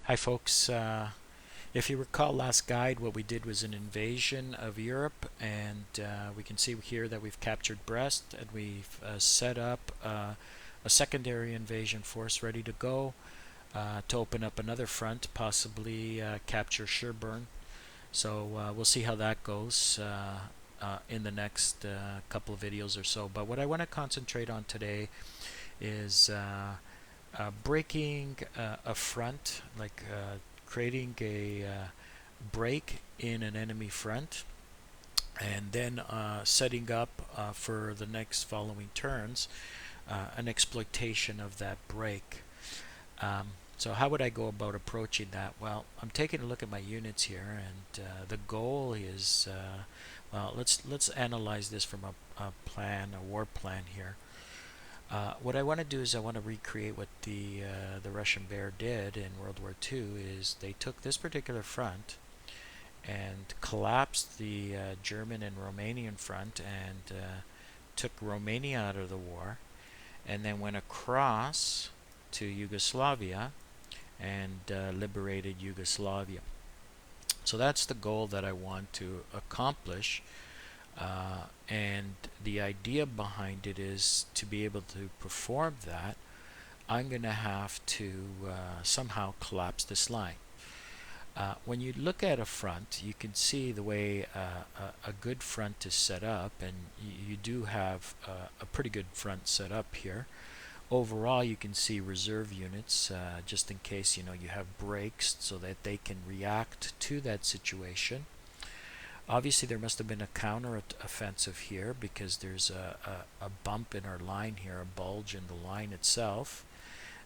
Hi folks, if you recall last guide, what we did was an invasion of Europe, and we can see here that we've captured Brest, and we've set up a secondary invasion force ready to go to open up another front, possibly capture Sherburne. So we'll see how that goes in the next couple of videos or so. But what I want to concentrate on today is breaking a front, like creating a break in an enemy front, and then setting up for the next following turns an exploitation of that break. So how would I go about approaching that? Well, I'm taking a look at my units here, and the goal is well, let's analyze this from a war plan here. What I want to do is I want to recreate what the Russian Bear did in World War II. Is they took this particular front and collapsed the German and Romanian front and took Romania out of the war, and then went across to Yugoslavia and liberated Yugoslavia. So that's the goal that I want to accomplish. And the idea behind it is to be able to perform that, I'm going to have to somehow collapse this line. When you look at a front, you can see the way a good front is set up, and you do have a pretty good front set up here. Overall, you can see reserve units just in case you have breaks so that they can react to that situation. Obviously, there must have been a counter-offensive here because there's a bump in our line here, a bulge in the line itself.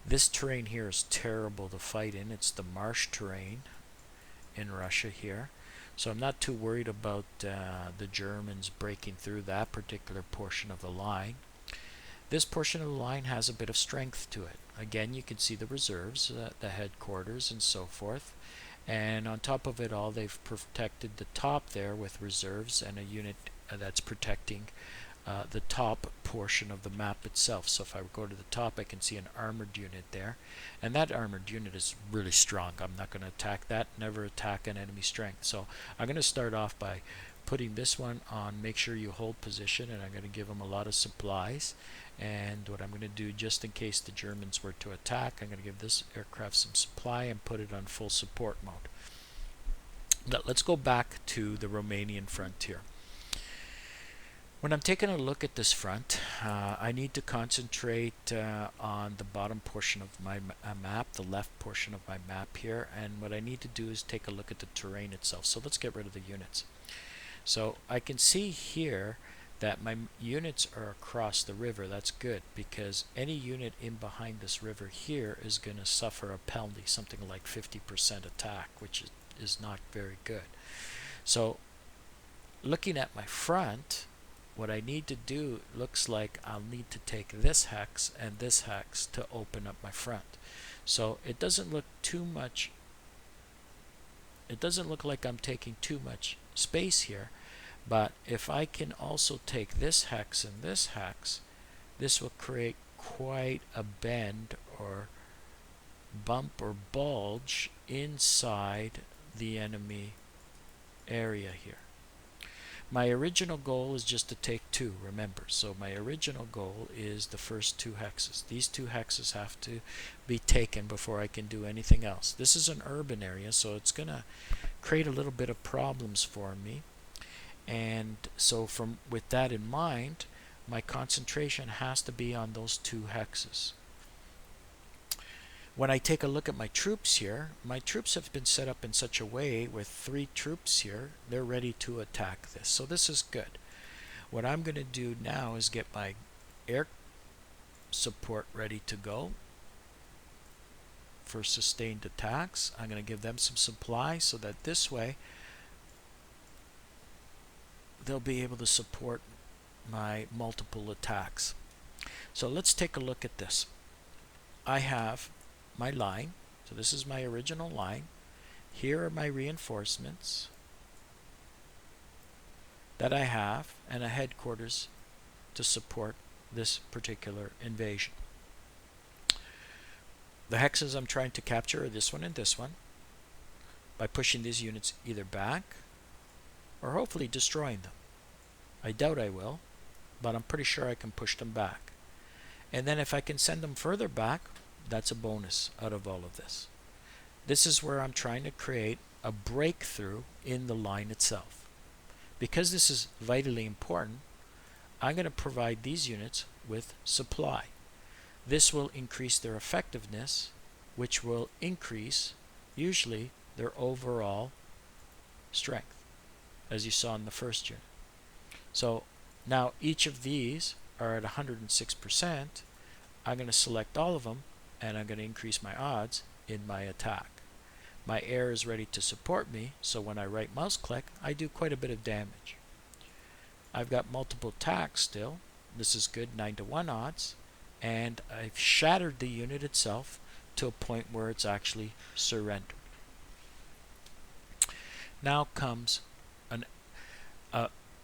This terrain here is terrible to fight in. It's the marsh terrain in Russia here. So I'm not too worried about the Germans breaking through that particular portion of the line. This portion of the line has a bit of strength to it. Again, you can see the reserves, the headquarters, and so forth. And on top of it all, they've protected the top there with reserves and a unit that's protecting the top portion of the map itself. So if I go to the top, I can see an armored unit there. And that armored unit is really strong. I'm not going to attack that, never attack an enemy strength. So I'm going to start off by putting this one on make sure you hold position, and I'm going to give them a lot of supplies. And what I'm going to do, just in case the Germans were to attack, I'm going to give this aircraft some supply and put it on full support mode. But let's go back to the Romanian front here. When I'm taking a look at this front, I need to concentrate on the bottom portion of my map, the left portion of my map here, and what I need to do is take a look at the terrain itself. So let's get rid of the units. So I can see here that my units are across the river. That's good, because any unit in behind this river here is going to suffer a penalty, something like 50% attack, which is not very good. So looking at my front, what I need to do, looks like I'll need to take this hex and this hex to open up my front. So it doesn't look like I'm taking too much space here. But if I can also take this hex and this hex, this will create quite a bend or bump or bulge inside the enemy area here. My original goal is just to take two, remember. So my original goal is the first two hexes. These two hexes have to be taken before I can do anything else. This is an urban area, so it's going to create a little bit of problems for me. And so with that in mind, my concentration has to be on those two hexes. When I take a look at my troops here, my troops have been set up in such a way with 3 troops here, they're ready to attack this. So this is good. What I'm going to do now is get my air support ready to go for sustained attacks. I'm going to give them some supply so that this way they'll be able to support my multiple attacks. So let's take a look at this. I have my line, so this is my original line. Here are my reinforcements that I have, and a headquarters to support this particular invasion. The hexes I'm trying to capture are this one and this one by pushing these units either back or hopefully destroying them. I doubt I will, but I'm pretty sure I can push them back. And then if I can send them further back, that's a bonus out of all of this. This is where I'm trying to create a breakthrough in the line itself. Because this is vitally important, I'm going to provide these units with supply. This will increase their effectiveness, which will increase, usually, their overall strength, as you saw in the first unit. So now each of these are at 106%. I'm going to select all of them, and I'm going to increase my odds in my attack. My air is ready to support me, so when I right mouse click, I do quite a bit of damage. I've got multiple attacks still. This is good, 9-to-1 odds. And I've shattered the unit itself to a point where it's actually surrendered. Now comes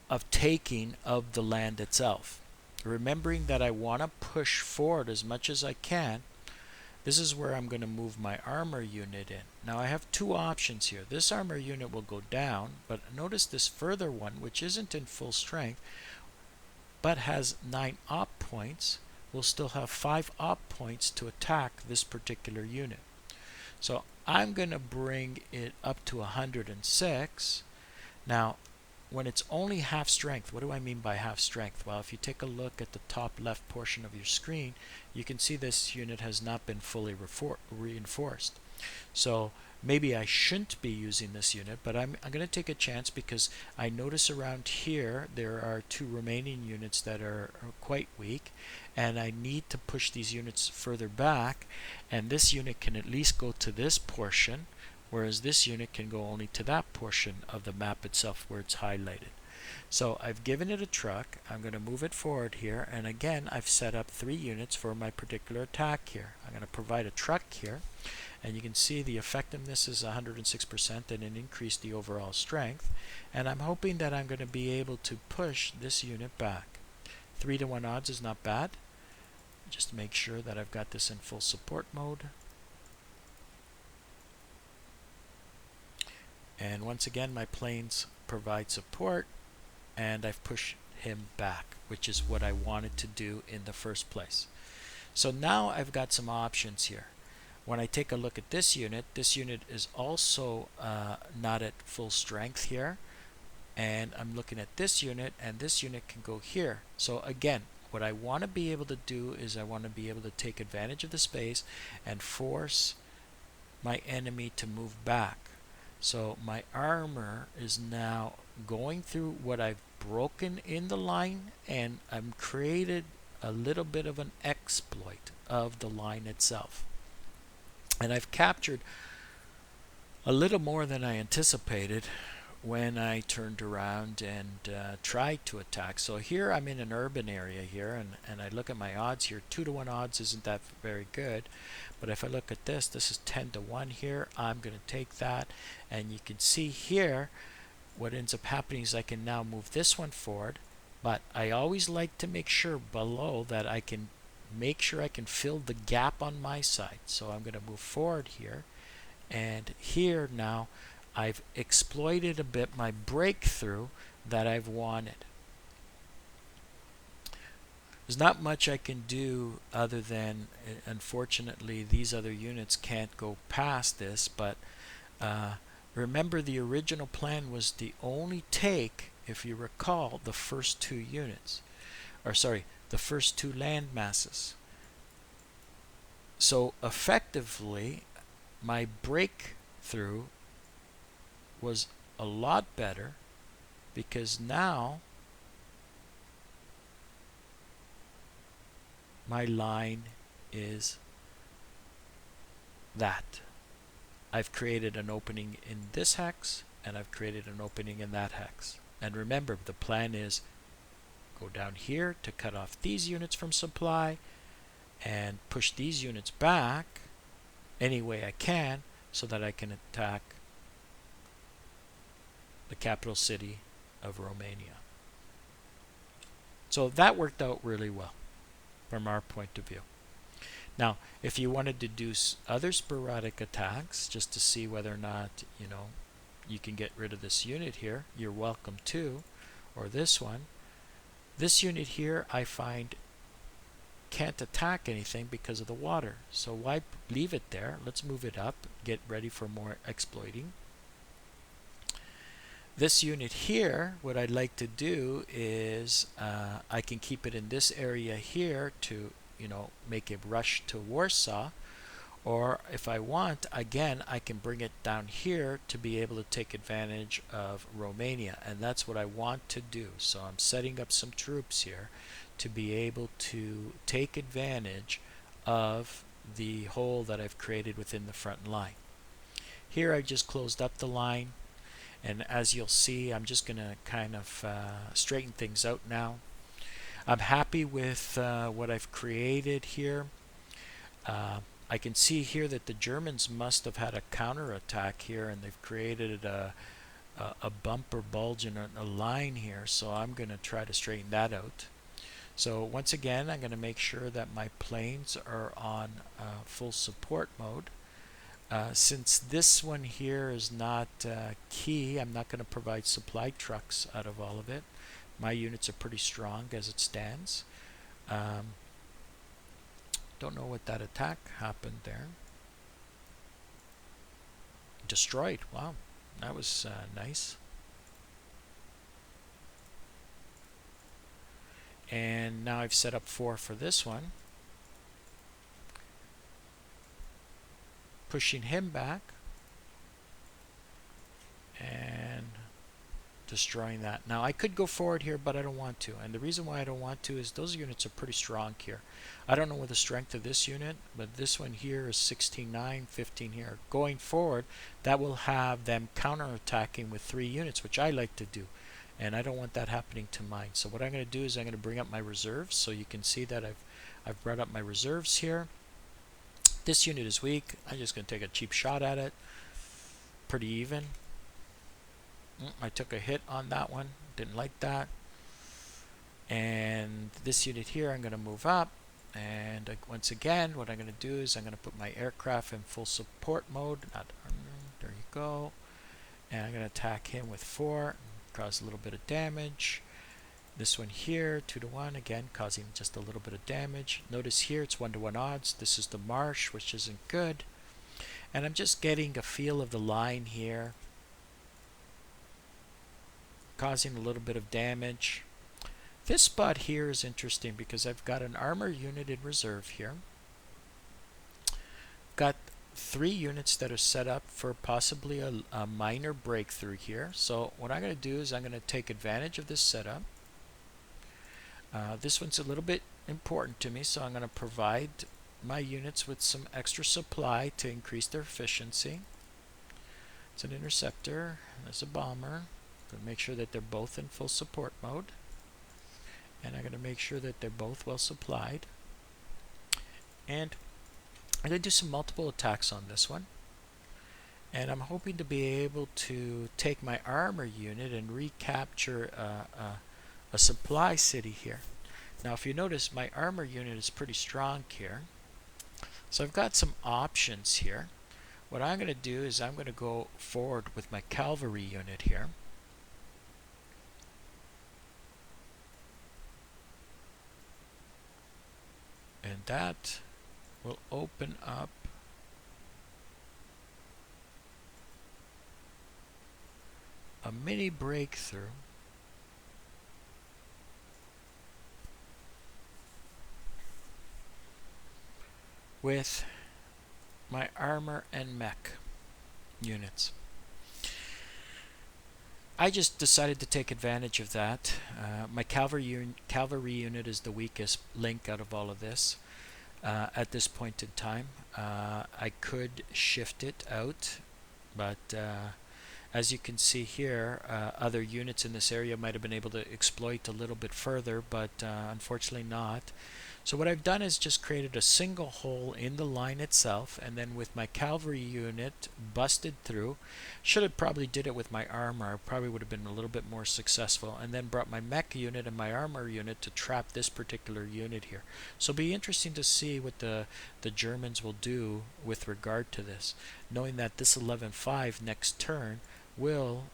of taking of the land itself. Remembering that I want to push forward as much as I can, this is where I'm going to move my armor unit in. Now I have two options here. This armor unit will go down, but notice this further one, which isn't in full strength, but has 9 op points, will still have 5 op points to attack this particular unit. So I'm going to bring it up to 106. Now, when it's only half strength, what do I mean by half strength? Well, if you take a look at the top left portion of your screen, you can see this unit has not been fully reinforced. So maybe I shouldn't be using this unit, but I'm going to take a chance because I notice around here there are 2 remaining units that are quite weak, and I need to push these units further back, and this unit can at least go to this portion, whereas this unit can go only to that portion of the map itself where it's highlighted. So I've given it a truck. I'm going to move it forward here, and again I've set up 3 units for my particular attack here. I'm going to provide a truck here, and you can see the effectiveness is 106% and it increased the overall strength, and I'm hoping that I'm going to be able to push this unit back. 3-to-1 odds is not bad. Just make sure that I've got this in full support mode. And once again, my planes provide support, and I've pushed him back, which is what I wanted to do in the first place. So now I've got some options here. When I take a look at this unit is also not at full strength here. And I'm looking at this unit, and this unit can go here. So again, what I want to be able to do is I want to be able to take advantage of the space and force my enemy to move back. So my armor is now going through what I've broken in the line, and I've created a little bit of an exploit of the line itself. And I've captured a little more than I anticipated when I turned around and tried to attack. So here I'm in an urban area here, and I look at my odds here. 2-to-1 odds isn't that very good, but if I look at this is 10-to-1 here. I'm going to take that, and you can see here what ends up happening is I can now move this one forward, but I always like to make sure below that I can make sure I can fill the gap on my side. So I'm going to move forward here, and here now I've exploited a bit my breakthrough that I've wanted. There's not much I can do other than, unfortunately, these other units can't go past this, but remember the original plan was to only take, if you recall, the first 2 units, or sorry, the first 2 land masses. So effectively, my breakthrough was a lot better because now my line is that. I've created an opening in this hex, and I've created an opening in that hex. And remember, the plan is go down here to cut off these units from supply and push these units back any way I can so that I can attack the capital city of Romania. So that worked out really well from our point of view. Now, if you wanted to do other sporadic attacks just to see whether or not, you can get rid of this unit here, you're welcome to, or this one. This unit here I find can't attack anything because of the water. So why leave it there? Let's move it up, get ready for more exploiting. This unit here, what I'd like to do is I can keep it in this area here to, make a rush to Warsaw. Or if I want, again, I can bring it down here to be able to take advantage of Romania. And that's what I want to do. So I'm setting up some troops here to be able to take advantage of the hole that I've created within the front line. Here I just closed up the line. And as you'll see, I'm just going to kind of straighten things out now. I'm happy with what I've created here. I can see here that the Germans must have had a counterattack here, and they've created a bump or bulge in a line here. So I'm going to try to straighten that out. So once again, I'm going to make sure that my planes are on full support mode. Since this one here is not key, I'm not going to provide supply trucks out of all of it. My units are pretty strong as it stands. Don't know what that attack happened there. Destroyed. Wow, that was nice. And now I've set up 4 for this one. Pushing him back and destroying that. Now I could go forward here, but I don't want to. And the reason why I don't want to is those units are pretty strong here. I don't know what the strength of this unit, but this one here is 16-9, 15 here. Going forward, that will have them counterattacking with 3 units, which I like to do. And I don't want that happening to mine. So what I'm going to do is I'm going to bring up my reserves, so you can see that I've brought up my reserves here. This unit is weak. I'm just going to take a cheap shot at it. Pretty even. I took a hit on that one. Didn't like that. And this unit here, I'm going to move up. And once again, what I'm going to do is I'm going to put my aircraft in full support mode. There you go. And I'm going to attack him with 4. Cause a little bit of damage. This one here, 2-to-1, again, causing just a little bit of damage. Notice here it's 1-to-1 odds. This is the marsh, which isn't good. And I'm just getting a feel of the line here, causing a little bit of damage. This spot here is interesting because I've got an armor unit in reserve here. Got 3 units that are set up for possibly a minor breakthrough here. So what I'm going to do is I'm going to take advantage of this setup. This one's a little bit important to me, so I'm going to provide my units with some extra supply to increase their efficiency. It's an interceptor, there's a bomber. I'm going to make sure that they're both in full support mode. And I'm going to make sure that they're both well supplied. And I'm going to do some multiple attacks on this one. And I'm hoping to be able to take my armor unit and recapture a supply city here. Now if you notice, my armor unit is pretty strong here. So I've got some options here. What I'm going to do is I'm going to go forward with my cavalry unit here. And that will open up a mini breakthrough with my armor and mech units. I just decided to take advantage of that. My cavalry unit is the weakest link out of all of this at this point in time. I could shift it out, but as you can see here, other units in this area might have been able to exploit a little bit further, but unfortunately not. So what I've done is just created a single hole in the line itself, and then with my cavalry unit busted through. Should have probably did it with my armor. I probably would have been a little bit more successful, and then brought my mech unit and my armor unit to trap this particular unit here. So it'll be interesting to see what the Germans will do with regard to this, knowing that this 11-5 next turn will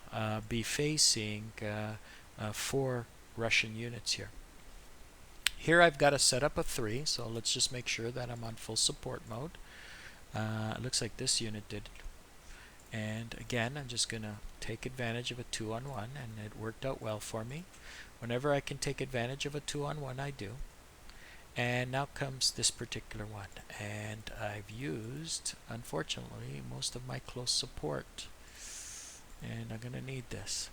be facing 4 Russian units here. Here I've got a setup of 3, so let's just make sure that I'm on full support mode. It looks like this unit did. And again, I'm just going to take advantage of a 2-on-1, and it worked out well for me. Whenever I can take advantage of a 2-on-1, I do. And now comes this particular one, and I've used, unfortunately, most of my close support. And I'm going to need this.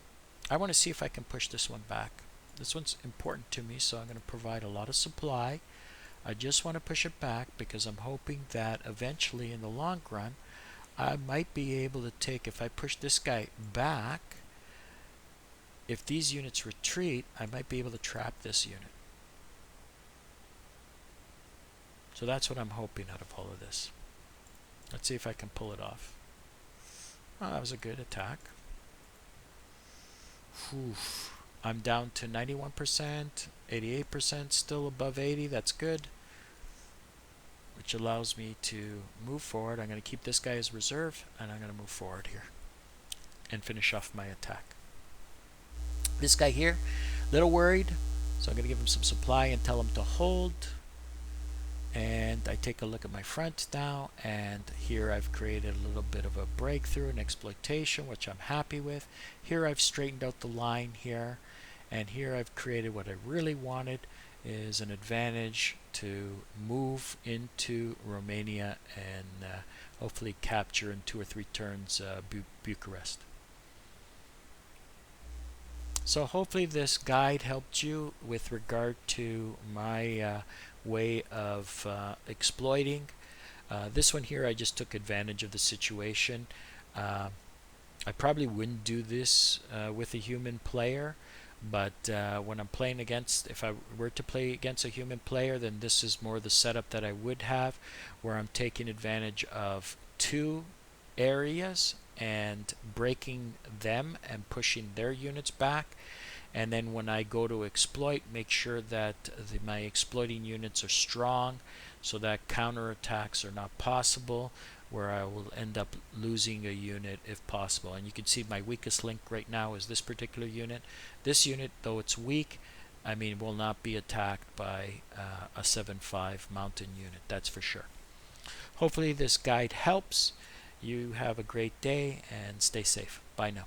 I want to see if I can push this one back. This one's important to me, so I'm going to provide a lot of supply. I just want to push it back because I'm hoping that eventually in the long run I might be able to take, if I push this guy back, if these units retreat, I might be able to trap this unit. So that's what I'm hoping out of all of this. Let's see if I can pull it off. Oh, that was a good attack. Whew. I'm down to 91%, 88%, still above 80. That's good, which allows me to move forward. I'm going to keep this guy as reserve, and I'm going to move forward here and finish off my attack. This guy here, a little worried, so I'm going to give him some supply and tell him to hold. And I take a look at my front now, and here I've created a little bit of a breakthrough, an exploitation, which I'm happy with. Here I've straightened out the line here, and here I've created what I really wanted, is an advantage to move into Romania and hopefully capture in 2 or 3 turns Bucharest. So hopefully this guide helped you with regard to my way of exploiting. This one here, I just took advantage of the situation. I probably wouldn't do this with a human player, but when I'm playing against, if I were to play against a human player, then this is more the setup that I would have, where I'm taking advantage of 2 areas and breaking them and pushing their units back. And then when I go to exploit, make sure that my exploiting units are strong so that counterattacks are not possible, where I will end up losing a unit if possible. And you can see my weakest link right now is this particular unit. This unit, though it's weak, I mean, will not be attacked by a 7-5 mountain unit, that's for sure. Hopefully this guide helps. You have a great day and stay safe. Bye now.